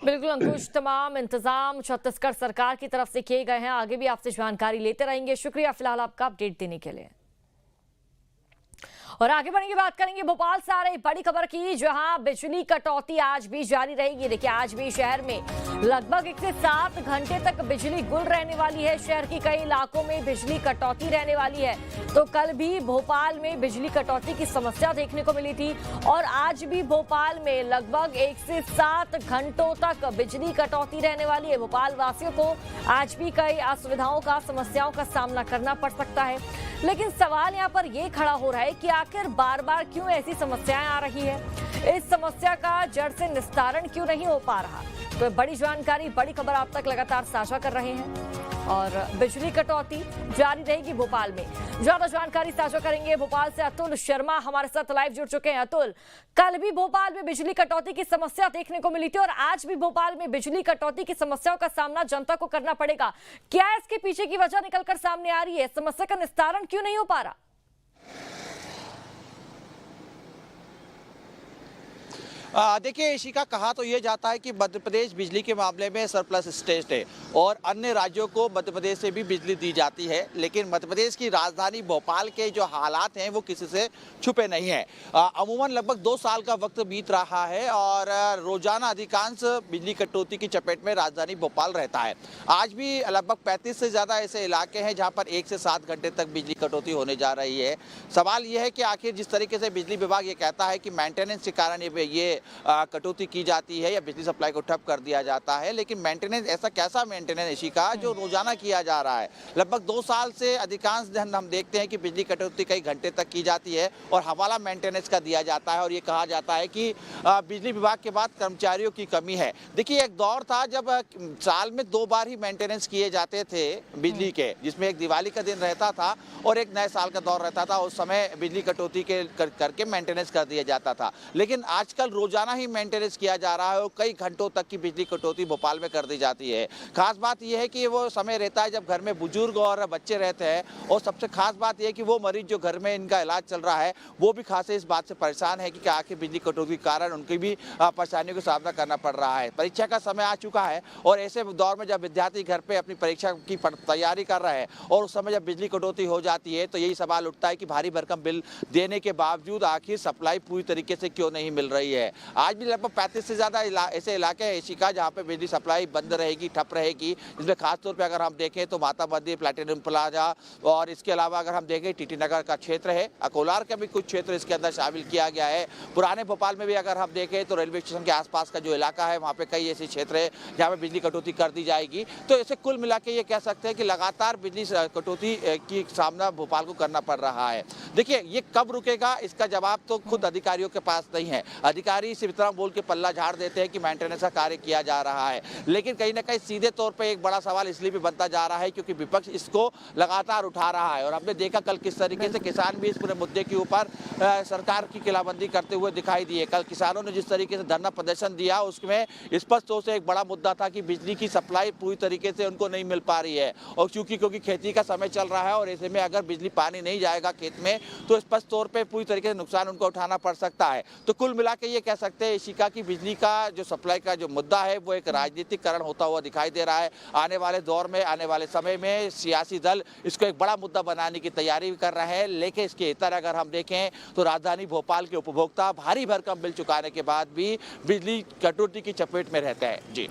बिल्कुल अंकुश, तमाम इंतजाम छत्तीसगढ़ सरकार की तरफ से किए गए हैं। आगे भी आपसे जानकारी लेते रहेंगे। शुक्रिया फिलहाल आपका अपडेट देने के लिए। और आगे बढ़ेंगे, बात करेंगे भोपाल से आ रही बड़ी खबर की, जहां बिजली कटौती आज भी जारी रहेगी। देखिए, आज भी शहर में लगभग 1 से 7 घंटे तक बिजली गुल रहने वाली है। शहर के कई इलाकों में बिजली कटौती रहने वाली है। तो कल भी भोपाल में बिजली कटौती की समस्या देखने को मिली थी और आज भी भोपाल में लगभग 1 से 7 घंटों तक बिजली कटौती रहने वाली है। भोपाल वासियों को आज भी कई असुविधाओं का, समस्याओं का सामना करना पड़ सकता है। लेकिन सवाल यहाँ पर यह खड़ा हो रहा है कि आखिर बार बार क्यों ऐसी समस्याएं आ रही है, इस समस्या का जड़ से निस्तारण क्यों नहीं हो पा रहा। तो बड़ी जानकारी, बड़ी खबर आप तक लगातार साझा कर रहे हैं और बिजली कटौती जारी रहेगी भोपाल में। ज्यादा जानकारी साझा करेंगे भोपाल से अतुल शर्मा हमारे साथ लाइव जुड़ चुके हैं। अतुल, कल भी भोपाल में बिजली कटौती की समस्या देखने को मिली थी और आज भी भोपाल में बिजली कटौती की समस्याओं का सामना जनता को करना पड़ेगा। क्या इसके पीछे की वजह निकलकर सामने आ रही है? समस्या का निस्तारण क्यों नहीं हो पा रहा? देखिए इशिका, कहा तो ये जाता है कि मध्य प्रदेश बिजली के मामले में सरप्लस स्टेट है और अन्य राज्यों को मध्य प्रदेश से भी बिजली दी जाती है, लेकिन मध्य प्रदेश की राजधानी भोपाल के जो हालात हैं वो किसी से छुपे नहीं हैं। अमूमन लगभग 2 साल का वक्त बीत रहा है और रोजाना अधिकांश बिजली कटौती की चपेट में राजधानी भोपाल रहता है। आज भी लगभग 35 से ज़्यादा ऐसे इलाके हैं जहाँ पर 1 से 7 घंटे तक बिजली कटौती होने जा रही है। सवाल ये है कि आखिर जिस तरीके से बिजली विभाग ये कहता है कि मेंटेनेंस के कारण ये कटौती की जाती है या बिजली सप्लाई को ठप कर दिया जाता है, लेकिन मेंटेनेंस, ऐसा कैसा मेंटेनेंस इशिका जो रोजाना किया जा रहा है? लगभग 2 साल से अधिकांश दिन हम देखते हैं कि बिजली कटौती कई घंटे तक की जाती है और हवाला मेंटेनेंस का दिया जाता है और ये कहा जाता है कि बिजली विभाग के बाद कर्मचारियों की कमी है। देखिए, एक दौर था जब साल में 2 बार ही मेंटेनेंस किए जाते थे बिजली के, जिसमें एक दिवाली का दिन रहता था और एक नए साल का दौर रहता था। उस समय बिजली कटौती करके मेंटेनेंस कर दिया जाता था, लेकिन आजकल रोजाना ही मेंटेनेंस किया जा रहा है और कई घंटों तक की बिजली कटौती भोपाल में कर दी जाती है। खास बात यह है कि वो समय रहता है जब घर में बुजुर्ग और बच्चे रहते हैं और सबसे खास बात यह है कि वो मरीज जो घर में इनका इलाज चल रहा है वो भी खास इस बात से परेशान है कि आखिर बिजली कटौती के कारण उनकी भी परेशानियों का सामना करना पड़ रहा है। परीक्षा का समय आ चुका है और ऐसे दौर में जब विद्यार्थी घर पे अपनी परीक्षा की तैयारी कर रहे हैं और उस समय जब बिजली कटौती हो जाती है तो यही सवाल उठता है कि भारी भरकम बिल देने के बावजूद आखिर सप्लाई पूरी तरीके से क्यों नहीं मिल रही है। आज भी लगभग 35 से ज़्यादा ऐसे इलाके हैं इशिका जहाँ पे बिजली सप्लाई बंद रहेगी, ठप रहेगी। इसमें खासतौर पे अगर हम देखें तो माता मंदिर, प्लैटिनम प्लाजा और इसके अलावा अगर हम देखें टीटी नगर का क्षेत्र है, अकोलार का भी कुछ क्षेत्र इसके अंदर शामिल किया गया है। पुराने भोपाल में भी अगर हम देखें तो रेलवे स्टेशन के आसपास का जो इलाका है वहाँ पे कई ऐसे क्षेत्र है जहाँ पे बिजली कटौती कर दी जाएगी। तो ऐसे कुल मिला के ये कह सकते हैं कि लगातार बिजली कटौती की सामना भोपाल को करना पड़ रहा है। देखिए, ये कब रुकेगा इसका जवाब तो खुद अधिकारियों के पास नहीं है। अधिकारी सिर्फ इतना बोल के पल्ला झाड़ देते हैं कि मेंटेनेंस का कार्य किया जा रहा है, लेकिन कहीं ना कहीं सीधे तौर पे एक बड़ा सवाल इसलिए भी बनता जा रहा है क्योंकि विपक्ष इसको लगातार उठा रहा है और हमने देखा कल किस तरीके से किसान भी इस पूरे मुद्दे के ऊपर सरकार की किलाबंदी करते हुए दिखाई दिए। कल किसानों ने जिस तरीके से धरना प्रदर्शन दिया उसमें स्पष्ट तौर से एक बड़ा मुद्दा था कि बिजली की सप्लाई पूरी तरीके से उनको नहीं मिल पा रही है और क्योंकि खेती का समय चल रहा है और ऐसे में अगर बिजली पानी नहीं जाएगा खेत में तो स्पष्ट तौर पर पूरी तरीके से नुकसान उनको उठाना पड़ सकता है। तो कुल मिला के ये कह सकते हैं इशिका की बिजली का जो सप्लाई का जो मुद्दा है वो एक राजनीतिकरण होता हुआ दिखाई दे रहा है। आने वाले दौर में, आने वाले समय में सियासी दल इसको एक बड़ा मुद्दा बनाने की तैयारी भी कर रहे हैं, लेकिन इसके इतर अगर हम देखें तो राजधानी भोपाल के उपभोक्ता भारी भरकम बिल चुकाने के बाद भी बिजली कटौती की चपेट में रहते हैं। जी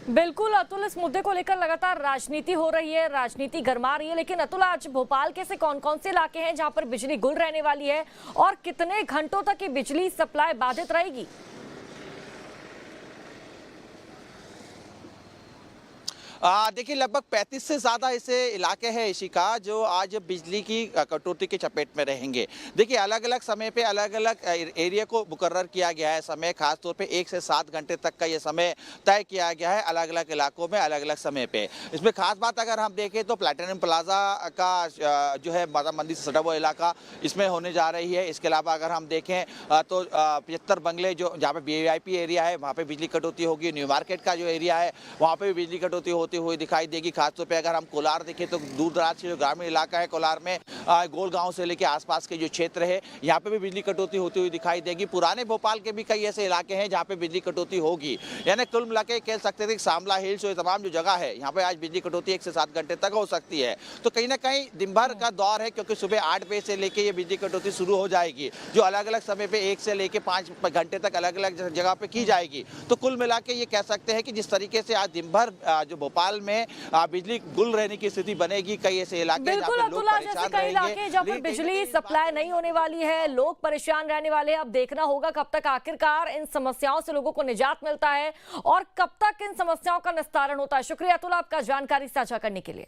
बिल्कुल अतुल, इस मुद्दे को लेकर लगातार राजनीति हो रही है, राजनीति गरमा रही है, लेकिन अतुल आज भोपाल के से कौन कौन से इलाके हैं जहां पर बिजली गुल रहने वाली है और कितने घंटों तक ये बिजली सप्लाई बाधित रहेगी? देखिए, लगभग 35 से ज़्यादा ऐसे इलाके हैं इशिका जो आज बिजली की कटौती के चपेट में रहेंगे। देखिए, अलग अलग समय पे अलग अलग एरिया को मुकर्रर किया गया है समय, खासतौर पे 1 से 7 घंटे तक का ये समय तय किया गया है अलग अलग इलाकों में अलग अलग समय पे। इसमें खास बात अगर हम देखें तो प्लैटिनम प्लाजा का जो है माता मंदिर से सटा हुआ इलाका इसमें होने जा रही है। इसके अलावा अगर हम देखें तो 75 बंगले जो जहाँ पे VIP एरिया है वहाँ पे बिजली कटौती होगी। न्यू मार्केट का जो एरिया है वहाँ पे भी बिजली कटौती होती हुई दिखाई देगी। खासतौर पे अगर हम कोलार देखें तो दूर दराज के जो ग्रामीण इलाका है कोलार में गोल गांव से लेके आसपास के जो क्षेत्र है यहाँ पे भी बिजली कटौती होती हुई दिखाई देगी। पुराने भोपाल के भी कई ऐसे इलाके हैं जहाँ पे बिजली कटौती होगी। यानी कुल मिला के कह सकते थे कि शामला हिल्स और तमाम जो जगह है यहाँ पे आज बिजली कटौती 1 से 7 घंटे तक हो सकती है। तो कहीं ना कहीं दिन भर का दौर है, क्योंकि सुबह 8 बजे से लेके ये बिजली कटौती शुरू हो जाएगी, जो अलग अलग समय पे 1 से लेके 5 घंटे तक अलग अलग जगह पे की जाएगी। तो कुल मिला के ये कह सकते हैं कि जिस तरीके से आज दिन भर जो भोपाल में बिजली गुल रहने की स्थिति बनेगी, कई ऐसे इलाके हैं जहाँ पे लोग परेशान रहेंगे, जहाँ पर बिजली सप्लाई नहीं होने वाली है, लोग परेशान रहने वाले हैं। अब देखना होगा कब तक आखिरकार इन समस्याओं से लोगों को निजात मिलता है और कब तक इन समस्याओं का निस्तारण होता है। शुक्रिया अतुल आपका जानकारी साझा करने के लिए।